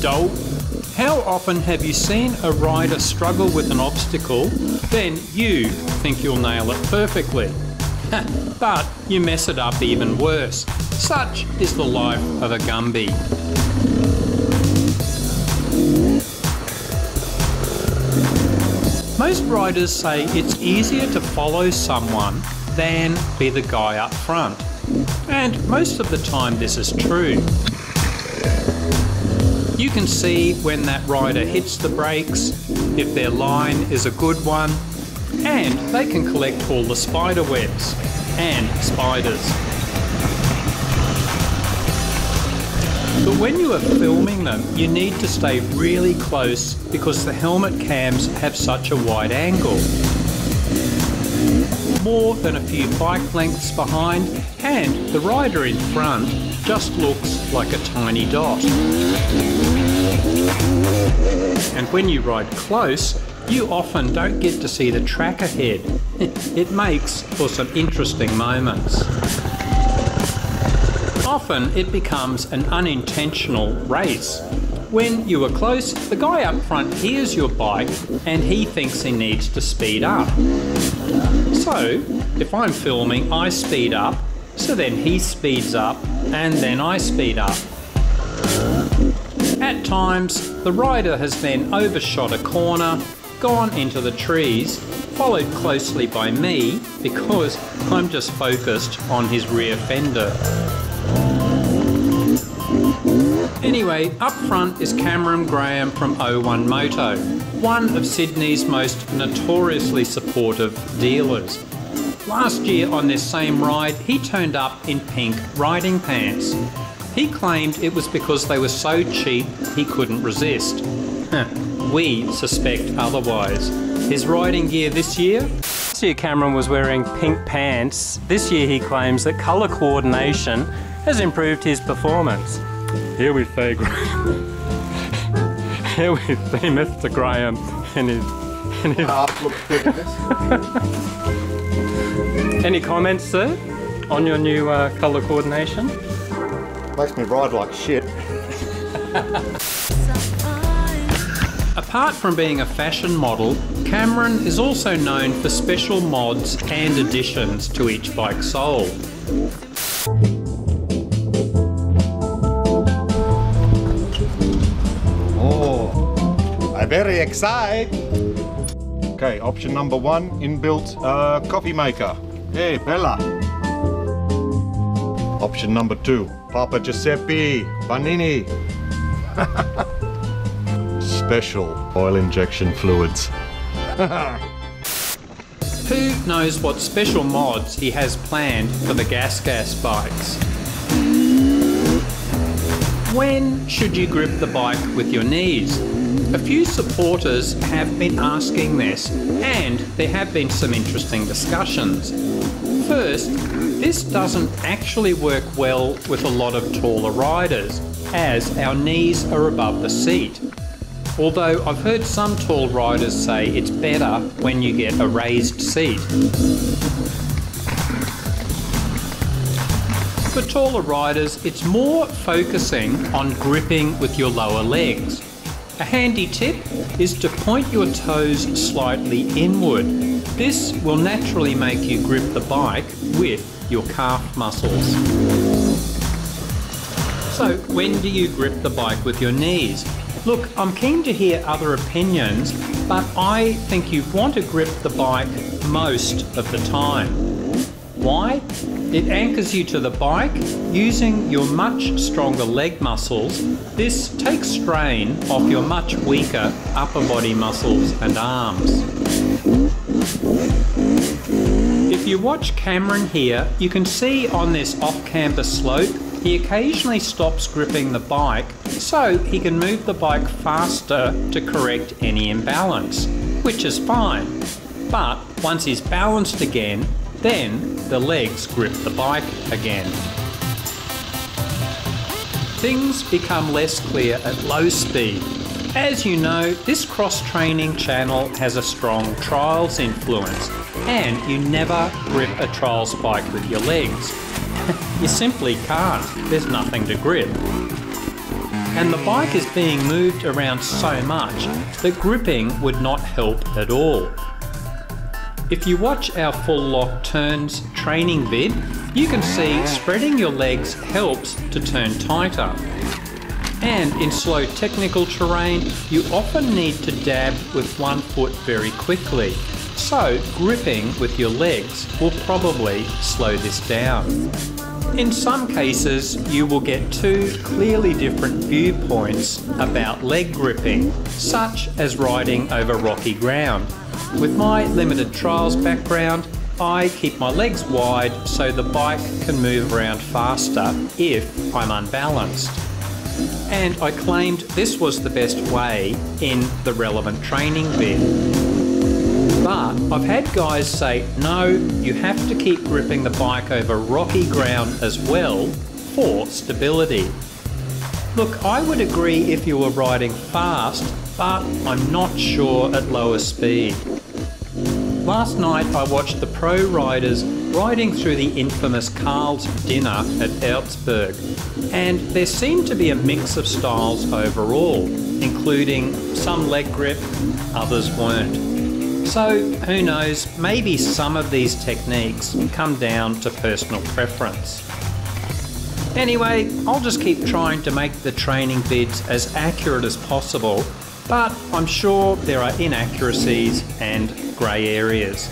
Dope. How often have you seen a rider struggle with an obstacle, then you think you'll nail it perfectly? But you mess it up even worse. Such is the life of a gumby. Most riders say it's easier to follow someone than be the guy up front. And most of the time this is true. You can see when that rider hits the brakes, if their line is a good one, and they can collect all the spider webs and spiders. But when you are filming them, you need to stay really close because the helmet cams have such a wide angle. More than a few bike lengths behind, and the rider in front just looks like a tiny dot. And when you ride close, you often don't get to see the track ahead. It makes for some interesting moments. Often it becomes an unintentional race. When you are close, the guy up front hears your bike and he thinks he needs to speed up. So, if I'm filming, I speed up, so then he speeds up, and then I speed up. At times, the rider has then overshot a corner, gone into the trees, followed closely by me because I'm just focused on his rear fender. Anyway, up front is Cameron Graham from O1 Moto, one of Sydney's most notoriously supportive dealers. Last year on this same ride, he turned up in pink riding pants. He claimed it was because they were so cheap he couldn't resist. We suspect otherwise. His riding gear this year? Last year Cameron was wearing pink pants. This year he claims that colour coordination has improved his performance. Here we see Here we see Mr. Graham in his Any comments, sir, on your new colour coordination? Makes me ride like shit. Apart from being a fashion model, Cameron is also known for special mods and additions to each bike sold. I'm very excited. Okay, option number 1, inbuilt coffee maker. Hey, Bella. Option number 2, Papa Giuseppe, Panini. Special oil injection fluids. Who knows what special mods he has planned for the gas bikes? When should you grip the bike with your knees? A few supporters have been asking this, and there have been some interesting discussions. First, this doesn't actually work well with a lot of taller riders, as our knees are above the seat. Although I've heard some tall riders say it's better when you get a raised seat. For taller riders, it's more focusing on gripping with your lower legs. A handy tip is to point your toes slightly inward. This will naturally make you grip the bike with your calf muscles. So when do you grip the bike with your knees? Look, I'm keen to hear other opinions, but I think you want to grip the bike most of the time. Why? It anchors you to the bike using your much stronger leg muscles. This takes strain off your much weaker upper body muscles and arms. If you watch Cameron here, you can see on this off-campus slope, he occasionally stops gripping the bike so he can move the bike faster to correct any imbalance, which is fine. But once he's balanced again, then the legs grip the bike again. Things become less clear at low speed. As you know, this cross-training channel has a strong trials influence, and you never grip a trials bike with your legs. You simply can't. There's nothing to grip. and the bike is being moved around so much that gripping would not help at all. If you watch our full lock turns training vid, you can see spreading your legs helps to turn tighter. And in slow technical terrain, you often need to dab with one foot very quickly. So gripping with your legs will probably slow this down. In some cases, you will get two clearly different viewpoints about leg gripping, such as riding over rocky ground. With my limited trials background, I keep my legs wide so the bike can move around faster if I'm unbalanced. And I claimed this was the best way in the relevant training vid. But I've had guys say, no, you have to keep gripping the bike over rocky ground as well for stability. Look, I would agree if you were riding fast, but I'm not sure at lower speed. Last night I watched the pro riders riding through the infamous Karl's dinner at Augsburg, and there seemed to be a mix of styles overall, including some leg grip, others weren't. So who knows, maybe some of these techniques come down to personal preference. Anyway, I'll just keep trying to make the training vids as accurate as possible, but I'm sure there are inaccuracies and grey areas.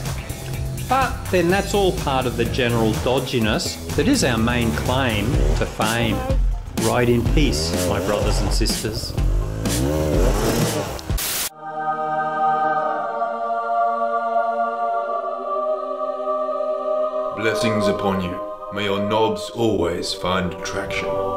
But then that's all part of the general dodginess that is our main claim to fame. Ride in peace, my brothers and sisters. Blessings upon you. May your knobs always find traction.